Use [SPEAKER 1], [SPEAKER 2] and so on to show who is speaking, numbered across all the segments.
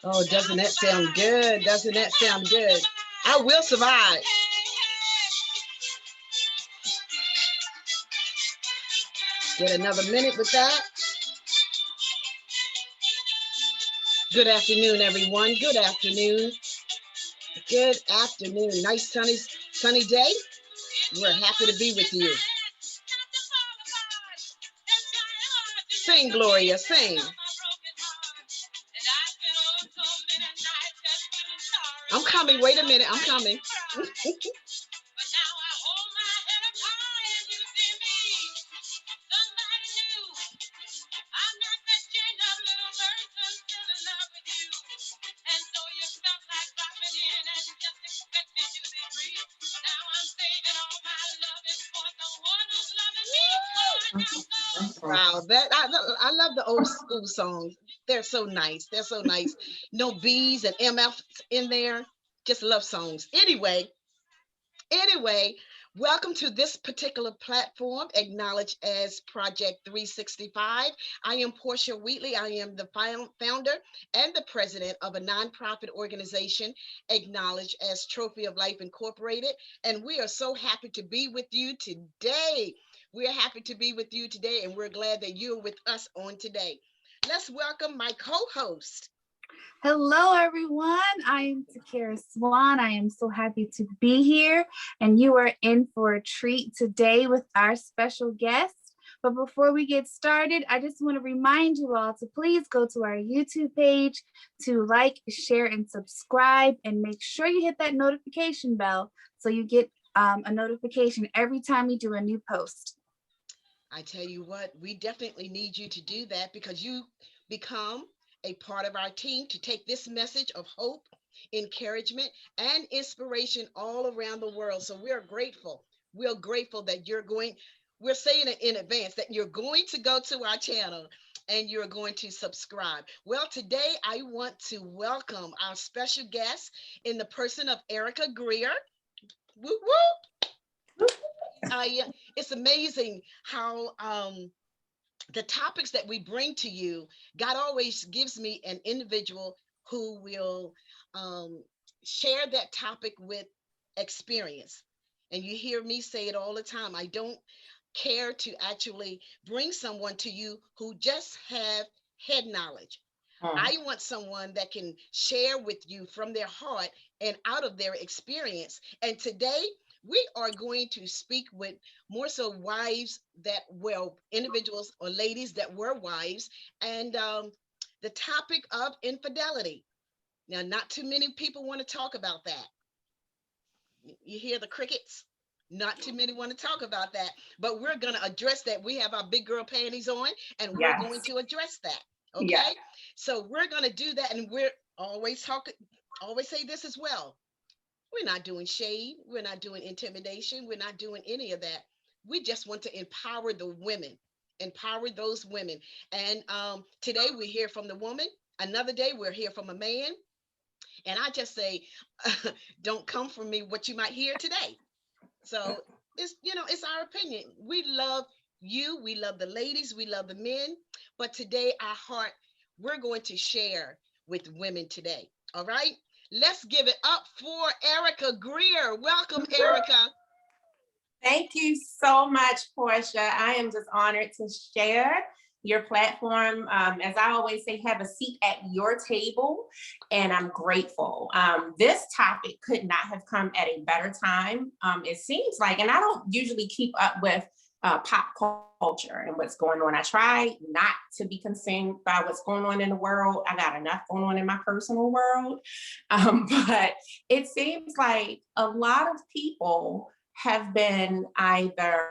[SPEAKER 1] Oh, doesn't that sound good? Doesn't that sound good? I will survive. Get another minute with that. Good afternoon, everyone. Good afternoon. Good afternoon. Nice sunny day. We're happy to be with you. Sing, Gloria, sing. I'm coming. Wait a minute. I'm coming. Wow, I love the old school songs. They're so nice. They're so nice. No B's and MFs in there. Just love songs. Anyway, welcome to this particular platform, acknowledged as Project 365. I am Portia Wheatley. I am the founder and the president of a nonprofit organization acknowledged as Trophy of Life Incorporated. And we are so happy to be with you today. We're happy to be with you today, and we're glad that you're with us on today. Let's welcome my co-host.
[SPEAKER 2] Hello, everyone. I am Takara Swan. I am so happy to be here, and you are in for a treat today with our special guest. But before we get started, I just want to remind you all to please go to our YouTube page to like, share, and subscribe, and make sure you hit that notification bell so you get a notification every time we do a new post.
[SPEAKER 1] I tell you what, we definitely need you to do that because you become a part of our team to take this message of hope, encouragement, and inspiration all around the world. So we're grateful. We're grateful that we're saying it in advance that you're going to go to our channel and you're going to subscribe. Well, today I want to welcome our special guest in the person of Erica Grier. Woo woo! It's amazing how the topics that we bring to you, God always gives me an individual who will share that topic with experience. And you hear me say it all the time. I don't care to actually bring someone to you who just have head knowledge. I want someone that can share with you from their heart and out of their experience. And today we are going to speak with more so wives that, well, individuals or ladies that were wives, and the topic of infidelity. Now, not too many people want to talk about that. You hear the crickets? Not too many want to talk about that, but we're going to address that. We have our big girl panties on, and we're going to address that. Okay. Yeah. So we're going to do that. And we're always say this as well. We're not doing shade. We're not doing intimidation. We're not doing any of that. We just want to empower the women, empower those women. And today we hear from the woman. Another day we'll hear from a man. And I just say, don't come from me what you might hear today. So it's our opinion. We love you. We love the ladies. We love the men. But today we're going to share with women today. All right. Let's give it up for Erica Grier. Welcome, Erica.
[SPEAKER 3] Thank you so much, Portia. I am just honored to share your platform. As I always say, have a seat at your table, and I'm grateful. This topic could not have come at a better time. It seems like, and I don't usually keep up with pop culture and what's going on. I try not to be consumed by what's going on in the world. I got enough going on in my personal world. But it seems like a lot of people have been either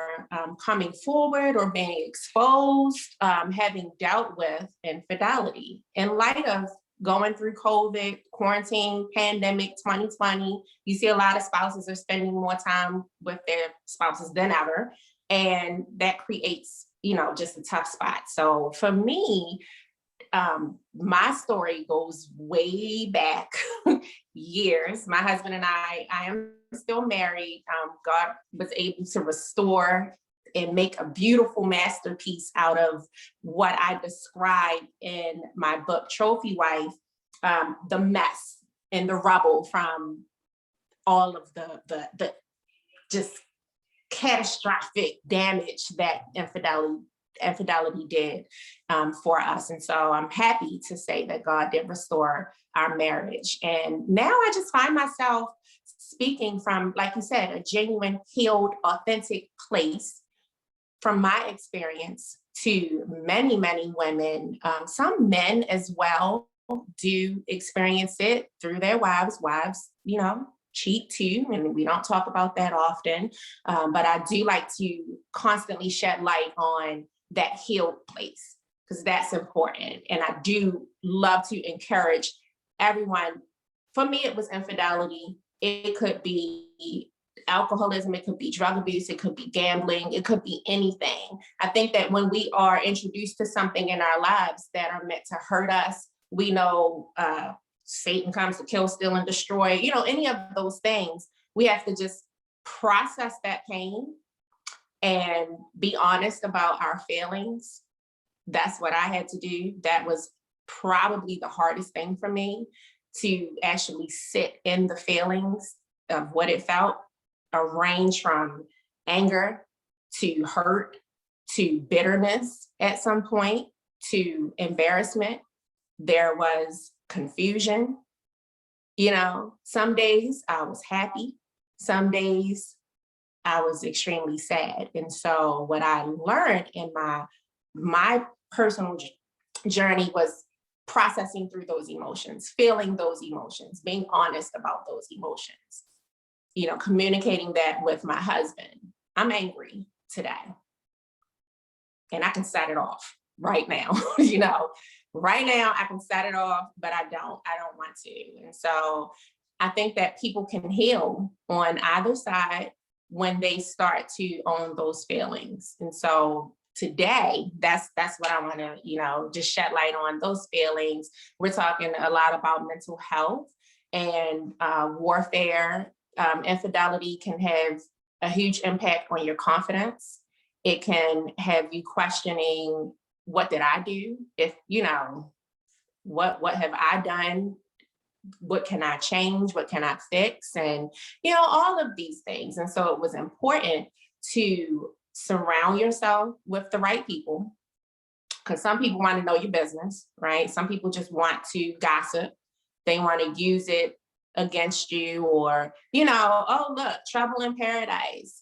[SPEAKER 3] coming forward or being exposed, having dealt with infidelity in light of going through COVID, quarantine, pandemic, 2020. You see a lot of spouses are spending more time with their spouses than ever. And that creates, just a tough spot. So for me, my story goes way back years. My husband and I am still married. God was able to restore and make a beautiful masterpiece out of what I described in my book, Trophy Wife. the mess and the rubble from all of the just catastrophic damage that infidelity did for us. And so I'm happy to say that God did restore our marriage. And now I just find myself speaking from, like you said, a genuine, healed, authentic place from my experience to many, many women. Some men as well do experience it through their wives. Wives, cheat too, and we don't talk about that often. But I do like to constantly shed light on that healed place, because that's important. And I do love to encourage everyone. For me, it was infidelity. It could be alcoholism, it could be drug abuse, it could be gambling, it could be anything. I think that when we are introduced to something in our lives that are meant to hurt us, we know Satan comes to kill, steal, and destroy, any of those things. We have to just process that pain and be honest about our feelings. That's what I had to do. That was probably the hardest thing for me, to actually sit in the feelings of what it felt, a range from anger to hurt to bitterness at some point to embarrassment. There was confusion. Some days I was happy, some days I was extremely sad. And so what I learned in my personal journey was processing through those emotions, feeling those emotions, being honest about those emotions, communicating that with my husband. I'm angry today and I can set it off right now. Right now I can set it off, but I don't want to. And so I think that people can heal on either side when they start to own those feelings. And so today, that's what I want to, just shed light on, those feelings. We're talking a lot about mental health and warfare. Infidelity can have a huge impact on your confidence. It can have you questioning, what did I do? If, what have I done? What can I change? What can I fix? And, all of these things. And so it was important to surround yourself with the right people, because some people want to know your business, right? Some people just want to gossip. They want to use it against you, or, oh, look, trouble in paradise.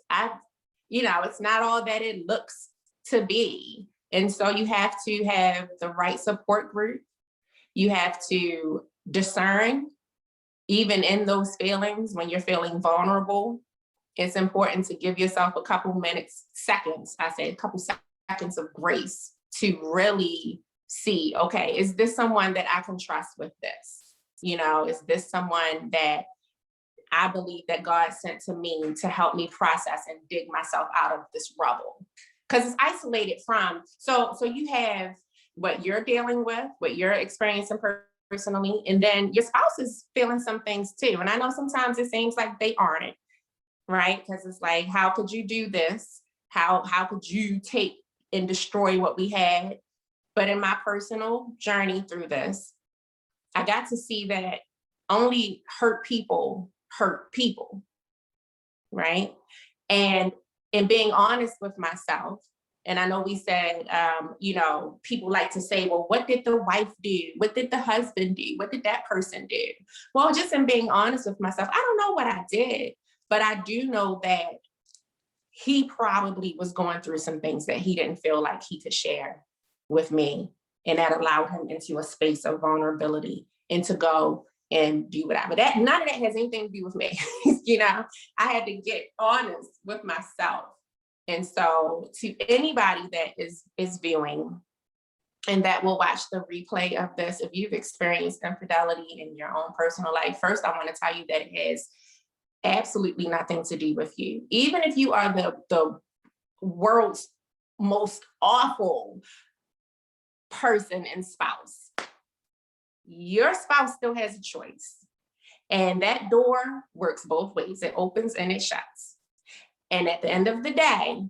[SPEAKER 3] It's not all that it looks to be. And so you have to have the right support group. You have to discern, even in those feelings, when you're feeling vulnerable. It's important to give yourself a couple seconds of grace to really see, okay, is this someone that I can trust with this? Is this someone that I believe that God sent to me to help me process and dig myself out of this rubble? Because it's isolated from, so you have what you're dealing with, what you're experiencing personally, and then your spouse is feeling some things too. And I know sometimes it seems like they aren't, right? Because it's like, how could you do this? How could you take and destroy what we had? But in my personal journey through this, I got to see that only hurt people, right? And in being honest with myself, and I know we said, people like to say, well, what did the wife do? What did the husband do? What did that person do? Well, just in being honest with myself, I don't know what I did, but I do know that he probably was going through some things that he didn't feel like he could share with me. And that allowed him into a space of vulnerability and to go and do whatever. None of that has anything to do with me. I had to get honest with myself. And so to anybody that is viewing and that will watch the replay of this, if you've experienced infidelity in your own personal life, first, I want to tell you that it has absolutely nothing to do with you. Even if you are the world's most awful person and spouse, your spouse still has a choice. And that door works both ways. It opens and it shuts. And at the end of the day,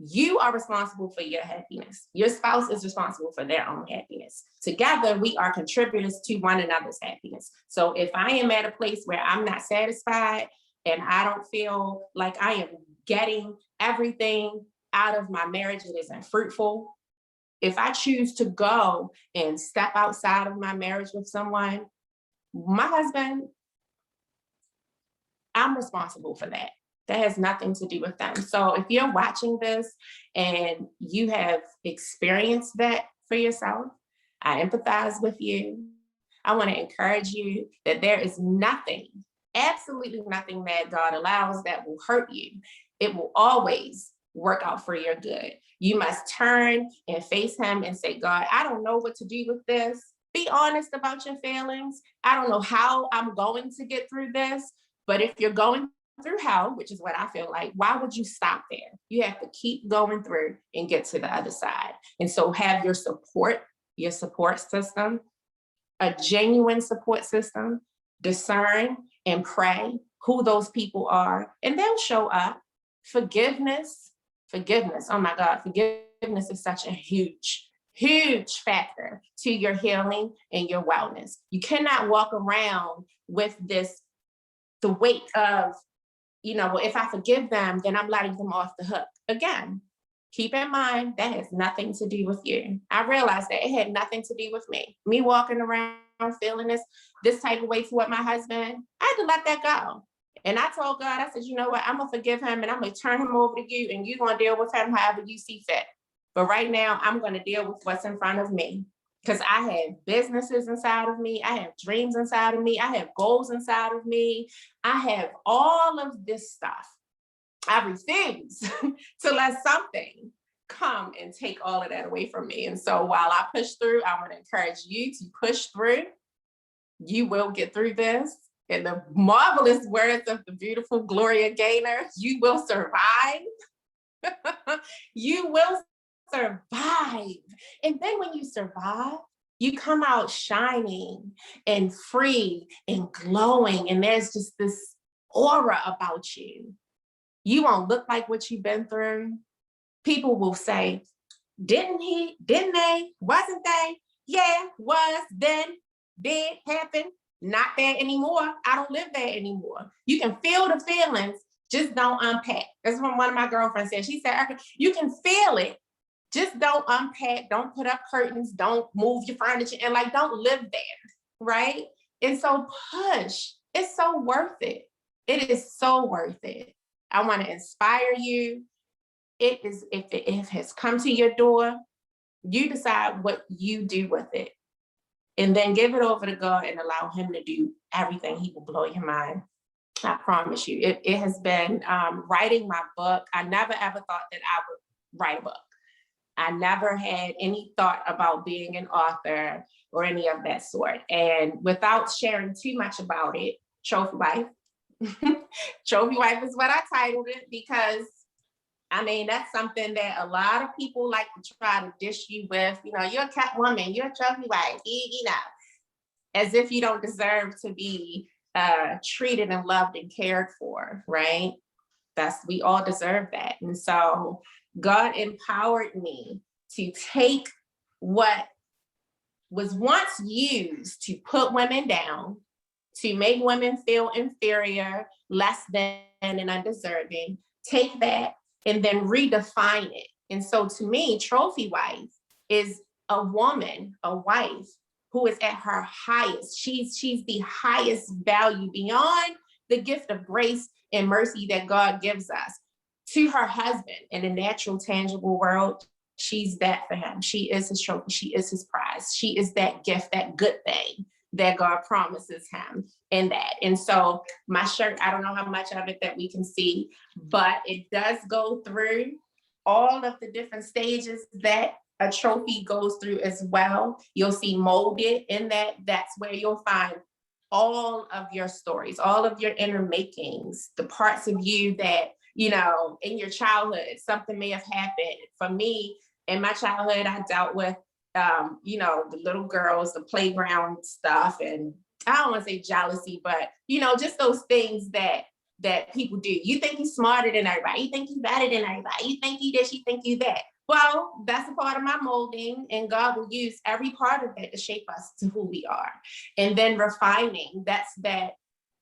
[SPEAKER 3] You are responsible for your happiness. Your spouse is responsible for their own happiness. Together, we are contributors to one another's happiness. So if I am at a place where I'm not satisfied and I don't feel like I am getting everything out of my marriage that isn't fruitful, if I choose to go and step outside of my marriage with someone, my husband, I'm responsible for that. That has nothing to do with them. So if you're watching this and you have experienced that for yourself, I empathize with you. I want to encourage you that there is nothing, absolutely nothing that God allows that will hurt you. It will always work out for your good. You must turn and face him and say, God, I don't know what to do with this. Be honest about your feelings. I don't know how I'm going to get through this, but if you're going through hell, which is what I feel like, why would you stop there? You have to keep going through and get to the other side. And so have your support system, a genuine support system, discern and pray who those people are, and they'll show up. Forgiveness. Oh my God, forgiveness is such a huge factor to your healing and your wellness. You cannot walk around with the weight of, well, if I forgive them, then I'm letting them off the hook. Again, keep in mind, that has nothing to do with you. I realized that it had nothing to do with me. Me walking around feeling this type of way toward my husband, I had to let that go. And I told God, I said, you know what? I'm going to forgive him and I'm going to turn him over to you and you're going to deal with him however you see fit. But right now, I'm going to deal with what's in front of me. Because I have businesses inside of me. I have dreams inside of me. I have goals inside of me. I have all of this stuff. I refuse to let something come and take all of that away from me. And so while I push through, I want to encourage you to push through. You will get through this. In the marvelous words of the beautiful Gloria Gaynor, you will survive. You will survive. And then when you survive, you come out shining and free and glowing. And there's just this aura about you. You won't look like what you've been through. People will say, didn't he? Didn't they? Wasn't they? Yeah, was, then, did, happen. Not there anymore. I don't live there anymore. You can feel the feelings, just don't unpack. That's what one of my girlfriends said. She said, Erica, you can feel it, just don't unpack, don't put up curtains, don't move your furniture, and don't live there, right? And so push. It's so worth it. It is so worth it. I want to inspire you. It is, if it has come to your door, you decide what you do with it. And then give it over to God and allow him to do everything. He will blow your mind. I promise you. It has been writing my book. I never ever thought that I would write a book. I never had any thought about being an author or any of that sort. And without sharing too much about it, Trophy Wife. Trophy Wife is what I titled it because that's something that a lot of people like to try to dish you with. You're a cat woman, you're a trophy wife, as if you don't deserve to be treated and loved and cared for, right? We all deserve that. And so God empowered me to take what was once used to put women down, to make women feel inferior, less than, and undeserving, take that and then redefine it. And so to me, Trophy Wife is a woman, a wife who is at her highest. She's the highest value beyond the gift of grace and mercy that God gives us to her husband in the natural, tangible world. She's that for him. She is his trophy. She is his prize. She is that gift, that good thing that God promises him in that. And so my shirt, I don't know how much of it that we can see, but it does go through all of the different stages that a trophy goes through as well. You'll see molded in that. That's where you'll find all of your stories, all of your inner makings, the parts of you that, in your childhood, something may have happened. For me, in my childhood, I dealt with the little girls, the playground stuff, and I don't want to say jealousy, but just those things that that people do. You think you're smarter than everybody. You think you're better than everybody. You think you this, you think you that. Well, that's a part of my molding, and God will use every part of that to shape us to who we are. And then refining, that's that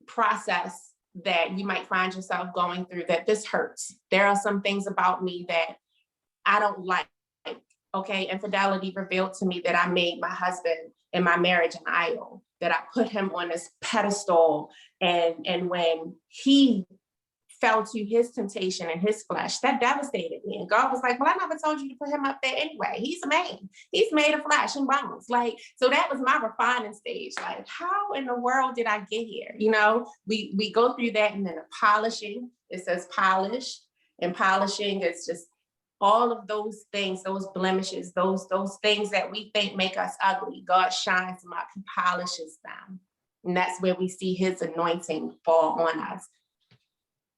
[SPEAKER 3] process that you might find yourself going through, that this hurts. There are some things about me that I don't like. Okay, infidelity revealed to me that I made my husband and my marriage an idol, that I put him on this pedestal. And when he fell to his temptation and his flesh, that devastated me. And God was like, well, I never told you to put him up there anyway. He's a man. He's made of flesh and bones. Like, so that was my refining stage. Like, how in the world did I get here? You know, we go through that, and then the polishing, it says polish, and polishing is just all of those things, those blemishes, those things that we think make us ugly. God shines them up, he polishes them. And that's where we see his anointing fall on us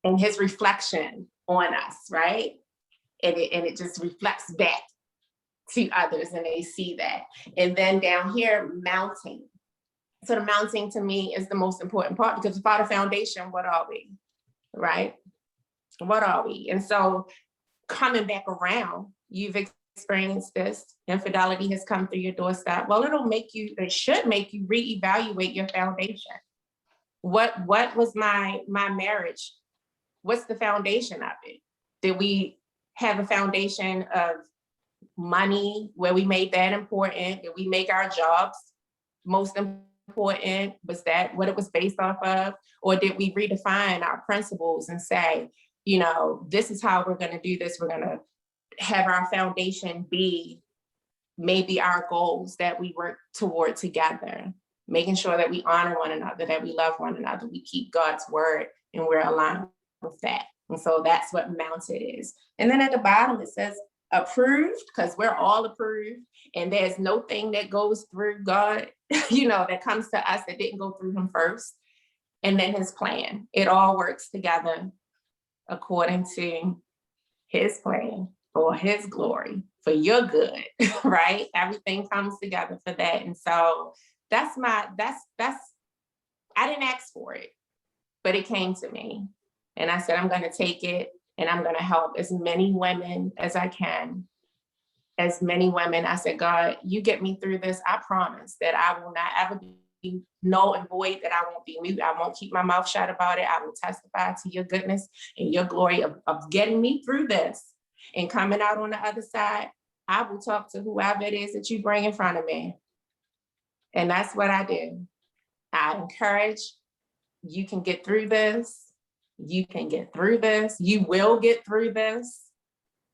[SPEAKER 3] and his reflection on us, right? And it just reflects back to others, and they see that. And then down here, mounting. So the mounting to me is the most important part, because without a foundation, what are we, right? What are we? And so coming back around, you've experienced this, infidelity has come through your doorstep. Well, it should make you reevaluate your foundation. What was my marriage? What's the foundation of it? Did we have a foundation of money where we made that important? Did we make our jobs most important? Was that what it was based off of? Or did we redefine our principles and say, you know, this is how we're going to do this. We're going to have our foundation be maybe our goals that we work toward together, making sure that we honor one another, that we love one another, we keep God's word, and we're aligned with that. And so that's what mounted is. And then at the bottom, it says approved, because we're all approved, and there's no thing that goes through God, you know, that comes to us that didn't go through him first. And then his plan, it all works together according to his plan for his glory, for your good, right? Everything comes together for that. And so that's I didn't ask for it, but it came to me. And I said, I'm going to take it, and I'm going to help as many women as I can. As many women, I said, God, you get me through this. I promise that I will not ever be null and void, that I won't be mute. I won't keep my mouth shut about it. I will testify to your goodness and your glory of getting me through this, and coming out on the other side. I will talk to whoever it is that you bring in front of me. And that's what I do. I encourage, you can get through this. You can get through this. You will get through this.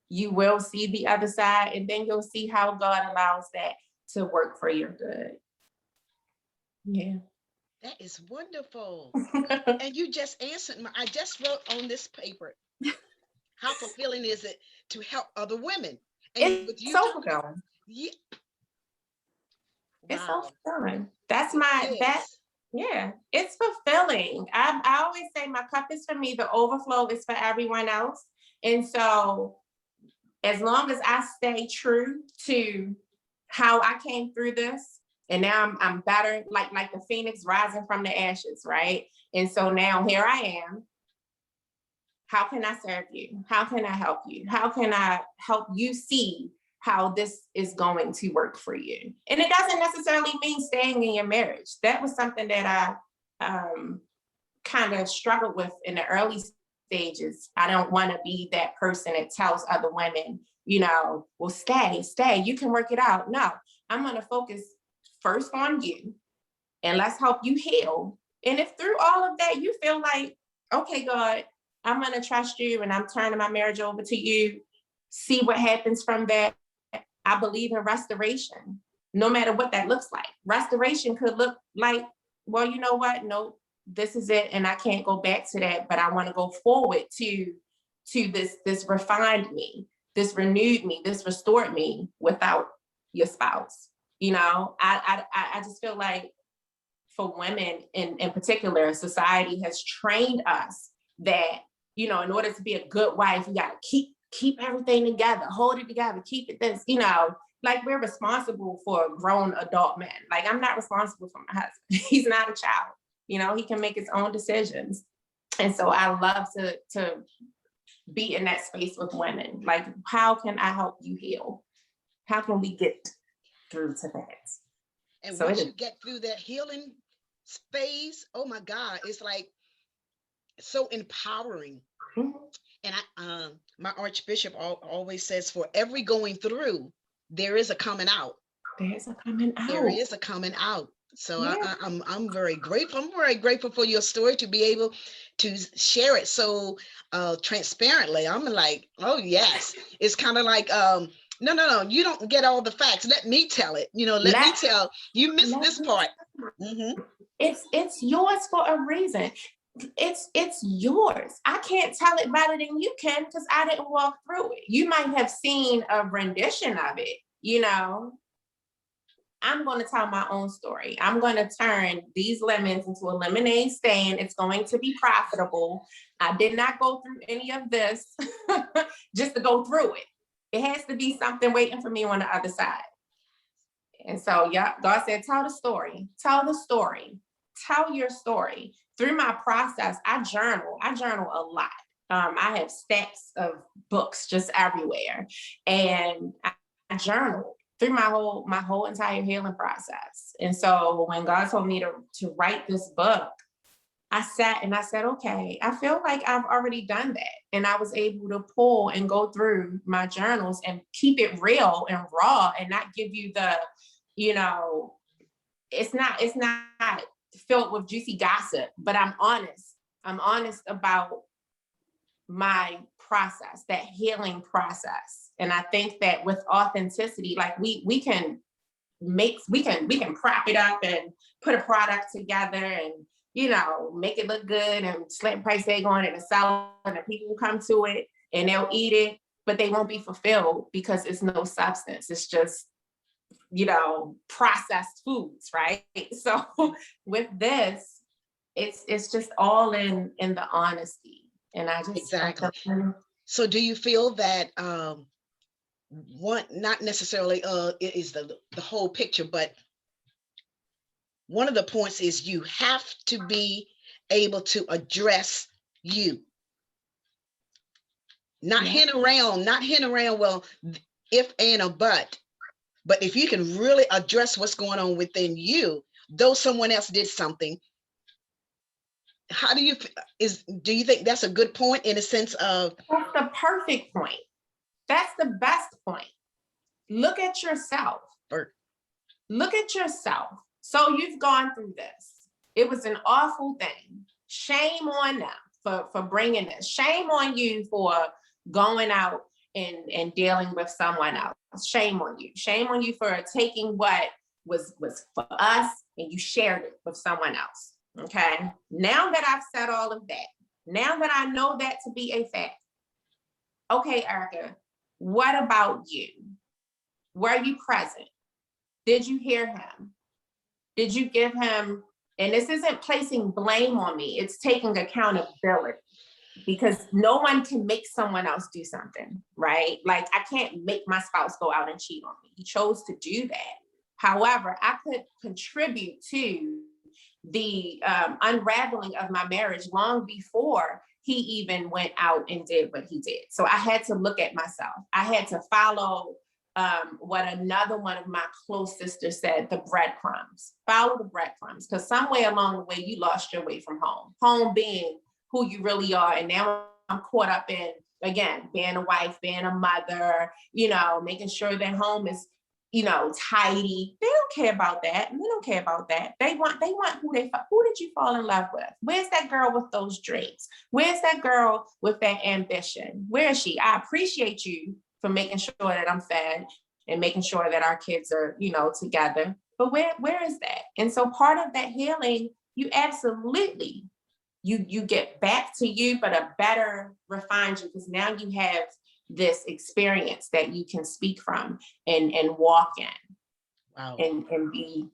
[SPEAKER 3] You will see the other side, and then you'll see how God allows that to work for your good. Yeah.
[SPEAKER 1] That is wonderful. And you just answered I just wrote on this paper, how fulfilling is it to help other women? And
[SPEAKER 3] It's
[SPEAKER 1] with you
[SPEAKER 3] so fulfilling.
[SPEAKER 1] Yeah.
[SPEAKER 3] It's
[SPEAKER 1] Wow.
[SPEAKER 3] so fulfilling. That's yeah, it's fulfilling. I always say my cup is for me, the overflow is for everyone else. And so as long as I stay true to how I came through this, and now I'm better, like the phoenix rising from the ashes, right? And so now here I am. How can I serve you? How can I help you? How can I help you see how this is going to work for you? And it doesn't necessarily mean staying in your marriage. That was something that I kind of struggled with in the early stages. I don't want to be that person that tells other women, you know, well, stay, you can work it out. No, I'm going to focus first on you, and let's help you heal. And if through all of that, you feel like, okay, God, I'm going to trust you, and I'm turning my marriage over to you, see what happens from that. I believe in restoration, no matter what that looks like. Restoration could look like, well, you know what? No, this is it, and I can't go back to that, but I want to go forward to this refined me, this renewed me, this restored me without your spouse. You know, I just feel like for women in particular, society has trained us that, you know, in order to be a good wife, you got to keep everything together, hold it together, keep it this, you know, like we're responsible for a grown adult man. Like I'm not responsible for my husband. He's not a child, you know, he can make his own decisions. And so I love to be in that space with women. Like, how can I help you heal? How can we get through to that?
[SPEAKER 1] And
[SPEAKER 3] So
[SPEAKER 1] once you get through that healing phase, oh my God, it's like so empowering.
[SPEAKER 3] Mhm.
[SPEAKER 1] And my Archbishop always says, for every going through, there is a coming out.
[SPEAKER 3] There's a coming out.
[SPEAKER 1] There is a coming out. So
[SPEAKER 3] Yeah.
[SPEAKER 1] I'm very grateful. I'm very grateful for your story, to be able to share it so transparently. I'm like, oh yes. It's kind of like no, you don't get all the facts. Let me tell it. Let me tell. You missed this part. Mm-hmm.
[SPEAKER 3] It's yours for a reason. It's yours. I can't tell it better than you can because I didn't walk through it. You might have seen a rendition of it, I'm going to tell my own story. I'm going to turn these lemons into a lemonade stand. It's going to be profitable. I did not go through any of this just to go through it. It has to be something waiting for me on the other side. And so, yeah, God said, tell the story. Tell the story. Tell your story. Through my process, I journal a lot. I have stacks of books just everywhere. And I journal through my whole entire healing process. And so when God told me to write this book, I sat and I said, okay, I feel like I've already done that. And I was able to pull and go through my journals and keep it real and raw and not give you the, it's not filled with juicy gossip, but I'm honest. I'm honest about my process, that healing process. And I think that with authenticity, like we can prop it up and put a product together and, make it look good and slap price tag on it and sell it, and people will come to it and they'll eat it, but they won't be fulfilled because it's no substance. It's just, processed foods, right? So with this, it's just all in the honesty. And I just
[SPEAKER 1] exactly. So do you feel that one, not necessarily it is the whole picture, but one of the points is you have to be able to address you, not hint around, well, if and a but if you can really address what's going on within you, though someone else did something. How do you think that's a good point in a sense of?
[SPEAKER 3] That's the perfect point. That's the best point. Look at yourself. Look at yourself. So you've gone through this. It was an awful thing. Shame on them for bringing this. Shame on you for going out and dealing with someone else. Shame on you. Shame on you for taking what was for us and you shared it with someone else. Okay. Now that I've said all of that, now that I know that to be a fact, okay, Erica, what about you? Were you present? Did you hear him? Did you give him, and this isn't placing blame on me, it's taking accountability, because no one can make someone else do something, right? Like I can't make my spouse go out and cheat on me. He chose to do that. However, I could contribute to the unraveling of my marriage long before he even went out and did what he did. So I had to look at myself. I had to follow what another one of my close sisters said, the breadcrumbs. Follow the breadcrumbs, because somewhere along the way, you lost your way from home. Home being who you really are. And now I'm caught up in, again, being a wife, being a mother, making sure that home is, tidy. They don't care about that. And they don't care about that. They want who did you fall in love with? Where's that girl with those dreams? Where's that girl with that ambition? Where is she? I appreciate you for making sure that I'm fed and making sure that our kids are, together. But where is that? And so part of that healing, you absolutely, you get back to you, but a better refined you, because now you have this experience that you can speak from and walk in. Wow. And be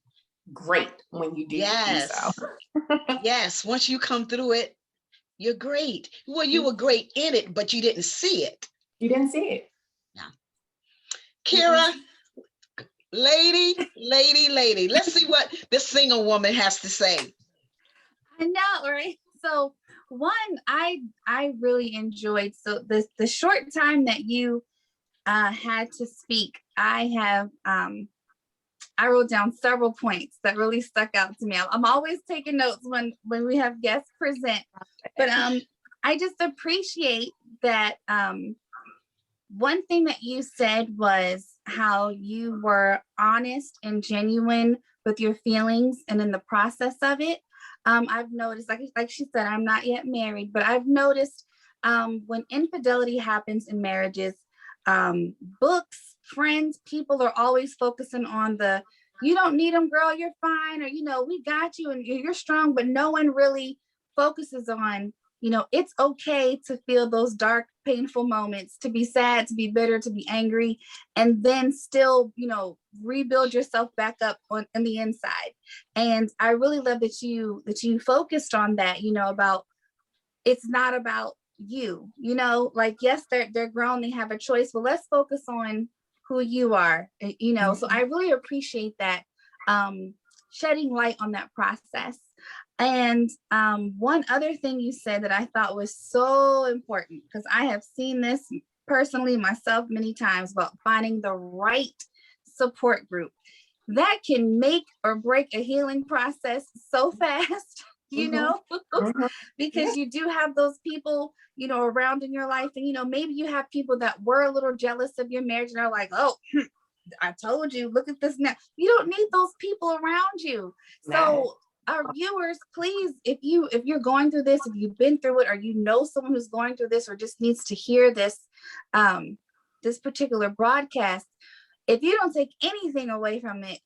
[SPEAKER 3] great when you do,
[SPEAKER 1] yes.
[SPEAKER 3] Do so.
[SPEAKER 1] Yes, once you come through it, you're great. Well, you were great in it, but you didn't see it.
[SPEAKER 3] You didn't see it.
[SPEAKER 1] Yeah. Kira, lady, let's see what this single woman has to say.
[SPEAKER 2] I know, right? So One, I really enjoyed, so the short time that you had to speak, I wrote down several points that really stuck out to me. I'm always taking notes when we have guests present, but I just appreciate that one thing that you said was how you were honest and genuine with your feelings and in the process of it. I've noticed, like she said, I'm not yet married, but I've noticed when infidelity happens in marriages, books, friends, people are always focusing on you don't need them, girl, you're fine, or, we got you and you're strong, but no one really focuses on, it's okay to feel those dark, painful moments, to be sad, to be bitter, to be angry, and then still, rebuild yourself back up on the inside. And I really love that you focused on that, about it's not about you, like, yes, they're grown, they have a choice, but let's focus on who you are, so I really appreciate that, shedding light on that process. And one other thing you said that I thought was so important, because I have seen this personally myself many times, about finding the right support group that can make or break a healing process so fast. Because you do have those people, around in your life. And, maybe you have people that were a little jealous of your marriage and are like, oh, I told you, look at this now. You don't need those people around you. So our viewers, please, if you're going through this, if you've been through it, or someone who's going through this, or just needs to hear this, this particular broadcast, if you don't take anything away from it,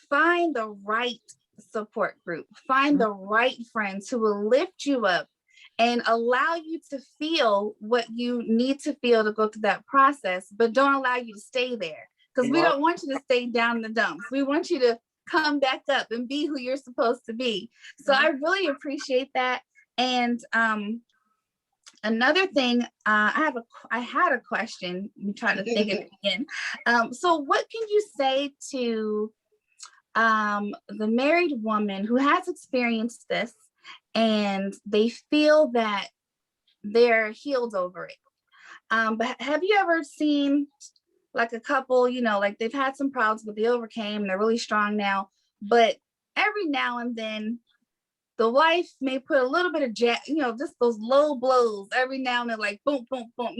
[SPEAKER 2] find the right support group, find the right friends who will lift you up and allow you to feel what you need to feel to go through that process, but don't allow you to stay there, because we don't want you to stay down in the dumps. We want you to come back up and be who you're supposed to be. So I really appreciate that. And another thing, I had a question. I'm trying to think of it again. So what can you say to the married woman who has experienced this and they feel that they're healed over it? But have you ever seen like a couple, like they've had some problems, but they overcame and they're really strong now, but every now and then the wife may put a little bit of just those low blows every now and then, like boom, boom, boom,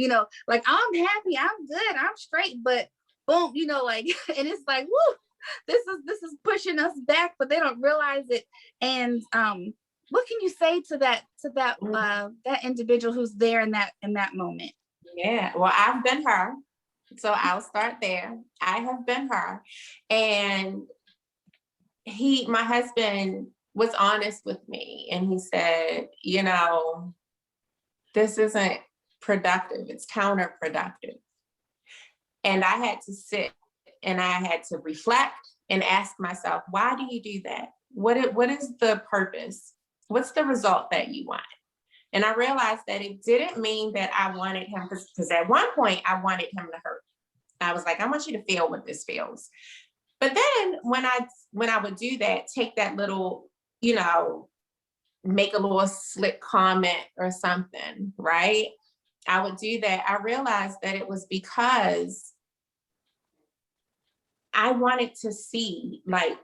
[SPEAKER 2] like, I'm happy, I'm good, I'm straight, but boom, like, and it's like, woo, this is pushing us back, but they don't realize it. And what can you say to that individual who's there in that moment?
[SPEAKER 3] Yeah, well, I've been her, so I'll start there. I have been her, and my husband was honest with me, and he said, this isn't productive, it's counterproductive. And I had to sit and I had to reflect and ask myself, why do you do that? What is the purpose? What's the result that you want? And I realized that it didn't mean that I wanted him, because at one point I wanted him to hurt. I was like, I want you to feel what this feels. But then when I would do that, take that little, make a little slick comment or something, right? I would do that. I realized that it was because I wanted to see, like,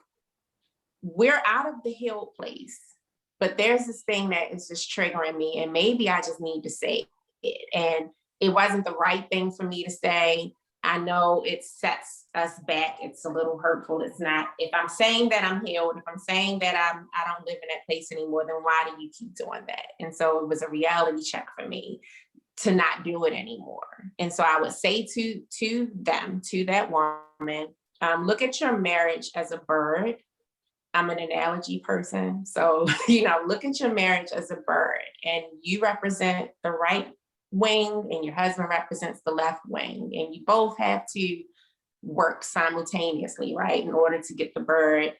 [SPEAKER 3] we're out of the healed place, but there's this thing that is just triggering me, and maybe I just need to say it. And it wasn't the right thing for me to say. I know it sets us back. It's a little hurtful. It's not. If I'm saying that I'm healed, if I'm saying that I don't live in that place anymore, then why do you keep doing that? And so it was a reality check for me to not do it anymore. And so I would say to that woman, look at your marriage as a bird. I'm an analogy person. So, look at your marriage as a bird, and you represent the right wing and your husband represents the left wing, and you both have to work simultaneously, right, in order to get the bird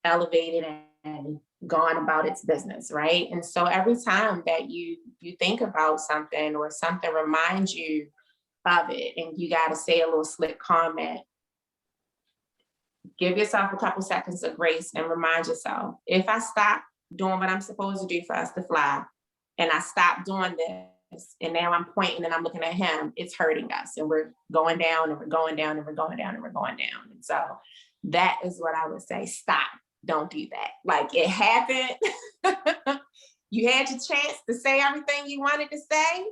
[SPEAKER 3] elevated and gone about its business, right? And so every time that you think about something or something reminds you of it, and you got to say a little slick comment, give yourself a couple seconds of grace and remind yourself, if I stop doing what I'm supposed to do for us to fly, and I stopped doing this, and now I'm pointing and I'm looking at him, it's hurting us, and we're going down and we're going down and we're going down and we're going down. And so that is what I would say. Stop. Don't do that. Like, it happened. You had your chance to say everything you wanted to say.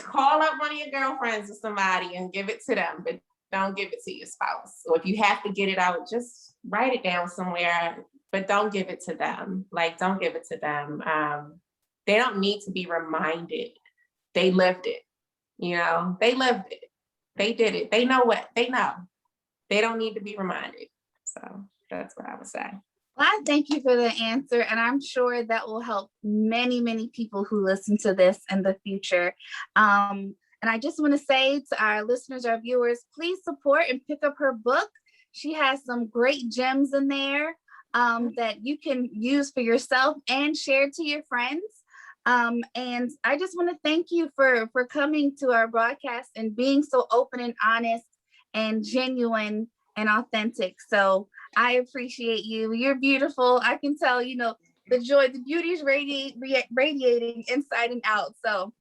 [SPEAKER 3] Call up one of your girlfriends or somebody and give it to them, but don't give it to your spouse. Or if you have to get it out, just write it down somewhere, but don't give it to them. Like, don't give it to them. They don't need to be reminded. They lived it. You know, they lived it. They did it. They know what they know. They don't need to be reminded. So that's what I would say.
[SPEAKER 2] Well, I thank you for the answer, and I'm sure that will help many, many people who listen to this in the future. And I just want to say to our listeners, our viewers, please support and pick up her book. She has some great gems in there that you can use for yourself and share to your friends. And I just want to thank you for coming to our broadcast and being so open and honest and genuine and authentic. So I appreciate you. You're beautiful. I can tell, you know, the joy, the beauty is radiating inside and out. So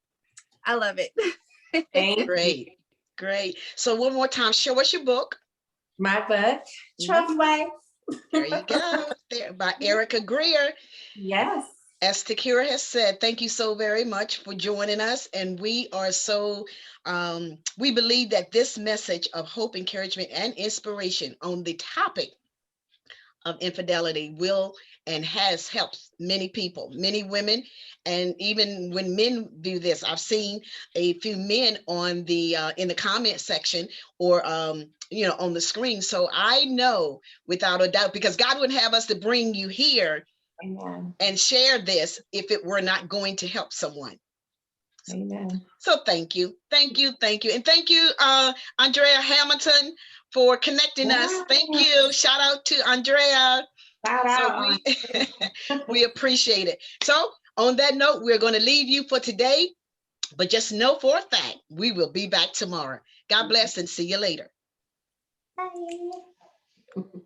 [SPEAKER 2] I love it.
[SPEAKER 1] Great, great. So one more time, show us your book.
[SPEAKER 3] My book, Trophy Wife.
[SPEAKER 1] There you go. There, by Erica Grier.
[SPEAKER 3] Yes.
[SPEAKER 1] As Takira has said, thank you so very much for joining us. And we are so, we believe that this message of hope, encouragement, and inspiration on the topic of infidelity will and has helped many people, many women. And even when men do this, I've seen a few men on the in the comment section or you know, on the screen. So I know without a doubt, because God wouldn't have us to bring you here
[SPEAKER 3] Amen.
[SPEAKER 1] and share this if it were not going to help someone.
[SPEAKER 3] Amen.
[SPEAKER 1] So thank you, thank you, thank you. And thank you, Andrea Hamilton, for connecting us. Thank you. Shout out to Andrea.
[SPEAKER 3] Shout out.
[SPEAKER 1] We appreciate it. So on that note, we're going to leave you for today, but just know for a fact, we will be back tomorrow. God bless and see you later.
[SPEAKER 3] Bye.